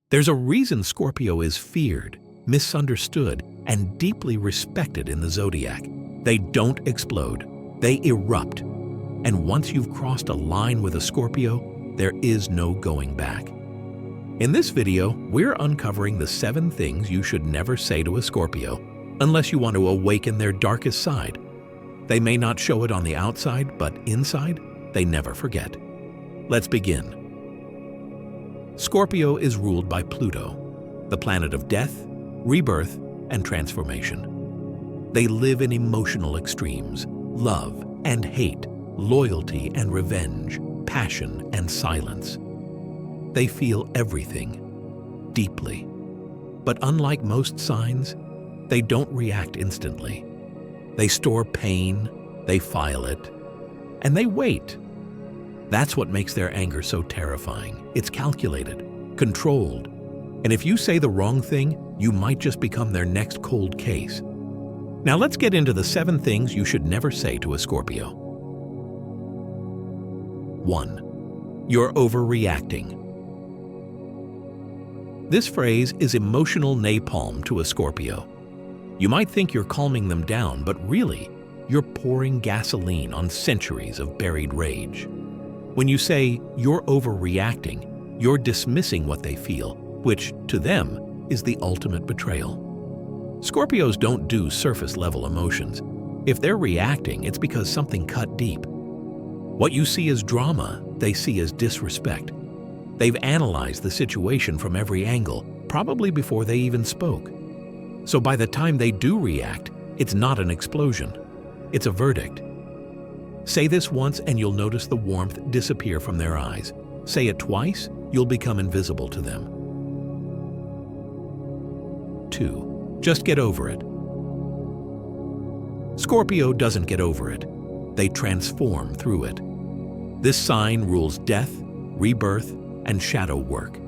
There's a reason Scorpio is feared, misunderstood, and deeply respected in the zodiac. They don't explode, they erupt. And once you've crossed a line with a Scorpio, there is no going back. In this video, we're uncovering the 7 things you should never say to a Scorpio unless you want to awaken their darkest side. They may not show it on the outside, but inside, they never forget. Let's begin. Scorpio is ruled by Pluto, the planet of death, rebirth, and transformation. They live in emotional extremes, love and hate, loyalty and revenge, passion and silence. They feel everything, deeply. But unlike most signs, they don't react instantly. They store pain, they file it, and they wait. That's what makes their anger so terrifying. It's calculated, controlled, and if you say the wrong thing, you might just become their next cold case. Now let's get into the 7 things you should never say to a Scorpio. 1. You're overreacting. This phrase is emotional napalm to a Scorpio. You might think you're calming them down, but really, you're pouring gasoline on centuries of buried rage. When you say you're overreacting, you're dismissing what they feel, which, to them, is the ultimate betrayal. Scorpios don't do surface-level emotions. If they're reacting, it's because something cut deep. What you see as drama, they see as disrespect. They've analyzed the situation from every angle, probably before they even spoke. So by the time they do react, it's not an explosion. It's a verdict. Say this once and you'll notice the warmth disappear from their eyes. Say it twice, you'll become invisible to them. 2. Just get over it. Scorpio doesn't get over it. They transform through it. This sign rules death, rebirth, and shadow work.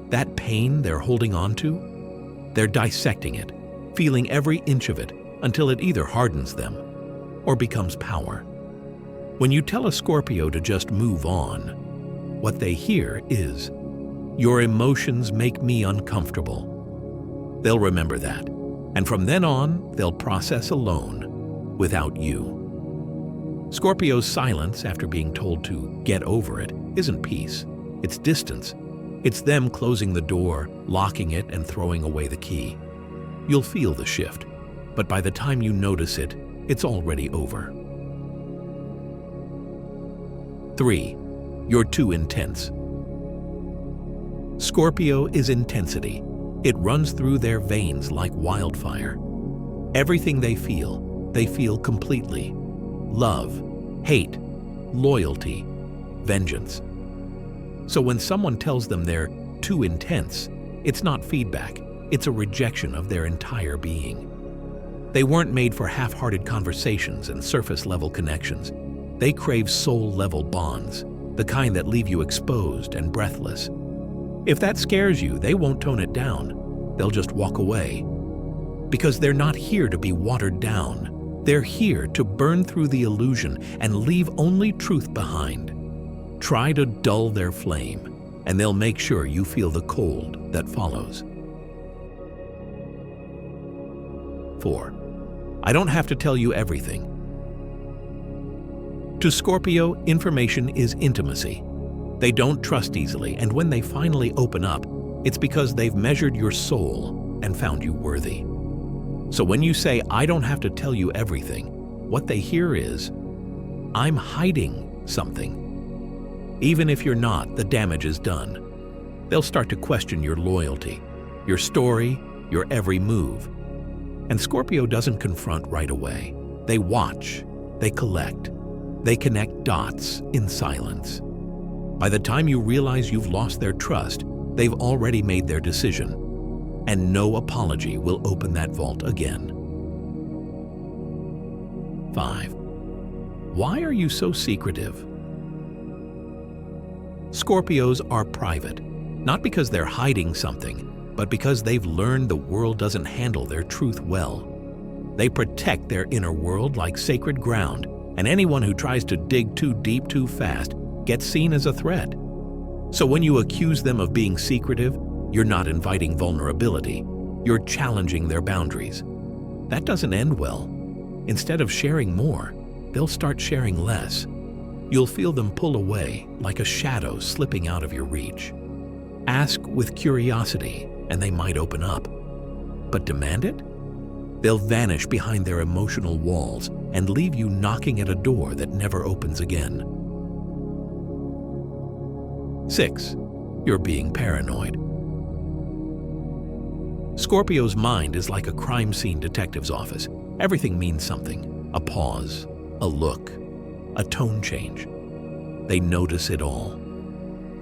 That pain they're holding on to, they're dissecting it, feeling every inch of it until it either hardens them or becomes power. When you tell a Scorpio to just move on, what they hear is, "Your emotions make me uncomfortable." They'll remember that, and from then on, they'll process alone, without you. Scorpio's silence after being told to get over it isn't peace, it's distance. It's them closing the door, locking it, and throwing away the key. You'll feel the shift, but by the time you notice it, it's already over. 3. You're too intense. Scorpio is intensity. It runs through their veins like wildfire. Everything they feel completely. Love, hate, loyalty, vengeance. So when someone tells them they're too intense, it's not feedback, it's a rejection of their entire being. They weren't made for half-hearted conversations and surface-level connections. They crave soul-level bonds, the kind that leave you exposed and breathless. If that scares you, they won't tone it down. They'll just walk away. Because they're not here to be watered down. They're here to burn through the illusion and leave only truth behind. Try to dull their flame, and they'll make sure you feel the cold that follows. 4. I don't have to tell you everything. To Scorpio, information is intimacy. They don't trust easily, and when they finally open up, it's because they've measured your soul and found you worthy. So when you say, "I don't have to tell you everything," what they hear is, "I'm hiding something." Even if you're not, the damage is done. They'll start to question your loyalty, your story, your every move. And Scorpio doesn't confront right away. They watch, they collect, they connect dots in silence. By the time you realize you've lost their trust, they've already made their decision, and no apology will open that vault again. 5. Why are you so secretive? Scorpios are private, not because they're hiding something, but because they've learned the world doesn't handle their truth well. They protect their inner world like sacred ground, and anyone who tries to dig too deep too fast gets seen as a threat. So when you accuse them of being secretive, You're not inviting vulnerability. You're challenging their boundaries. That doesn't end well. Instead of sharing more, they'll start sharing less. You'll feel them pull away like a shadow slipping out of your reach. Ask with curiosity, and they might open up. But demand it? They'll vanish behind their emotional walls and leave you knocking at a door that never opens again. 6. You're being paranoid. Scorpio's mind is like a crime scene detective's office. Everything means something. A pause, a look, a tone change. They notice it all.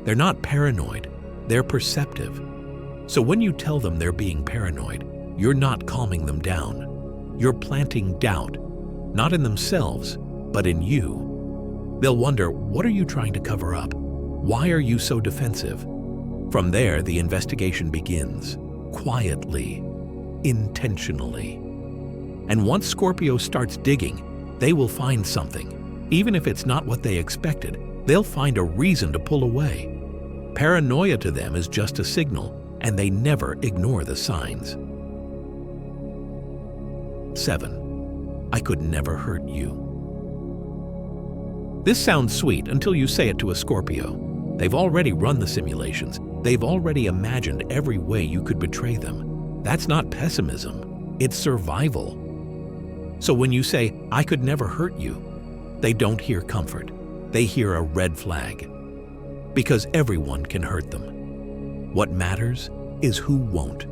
They're not paranoid, they're perceptive. So when you tell them they're being paranoid, you're not calming them down. You're planting doubt, not in themselves, but in you. They'll wonder, what are you trying to cover up? Why are you so defensive? From there, the investigation begins, quietly, intentionally. And once Scorpio starts digging, they will find something. Even if it's not what they expected, they'll find a reason to pull away. Paranoia to them is just a signal, and they never ignore the signs. 7. I could never hurt you. This sounds sweet until you say it to a Scorpio. They've already run the simulations. They've already imagined every way you could betray them. That's not pessimism, it's survival. So when you say, I could never hurt you, they don't hear comfort. They hear a red flag. Because everyone can hurt them. What matters is who won't.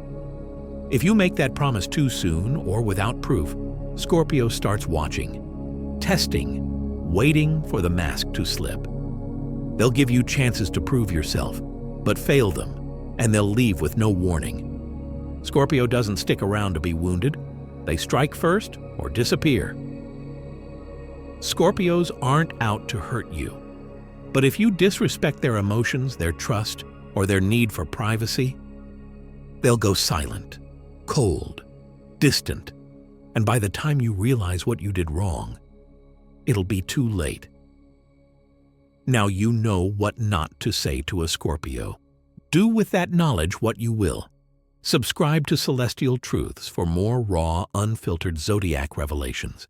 If you make that promise too soon or without proof, Scorpio starts watching, testing, waiting for the mask to slip. They'll give you chances to prove yourself, but fail them, and they'll leave with no warning. Scorpio doesn't stick around to be wounded. They strike first or disappear. Scorpios aren't out to hurt you. But if you disrespect their emotions, their trust, or their need for privacy, they'll go silent, cold, distant, and by the time you realize what you did wrong, it'll be too late. Now you know what not to say to a Scorpio. Do with that knowledge what you will. Subscribe to Celestial Truths for more raw, unfiltered zodiac revelations.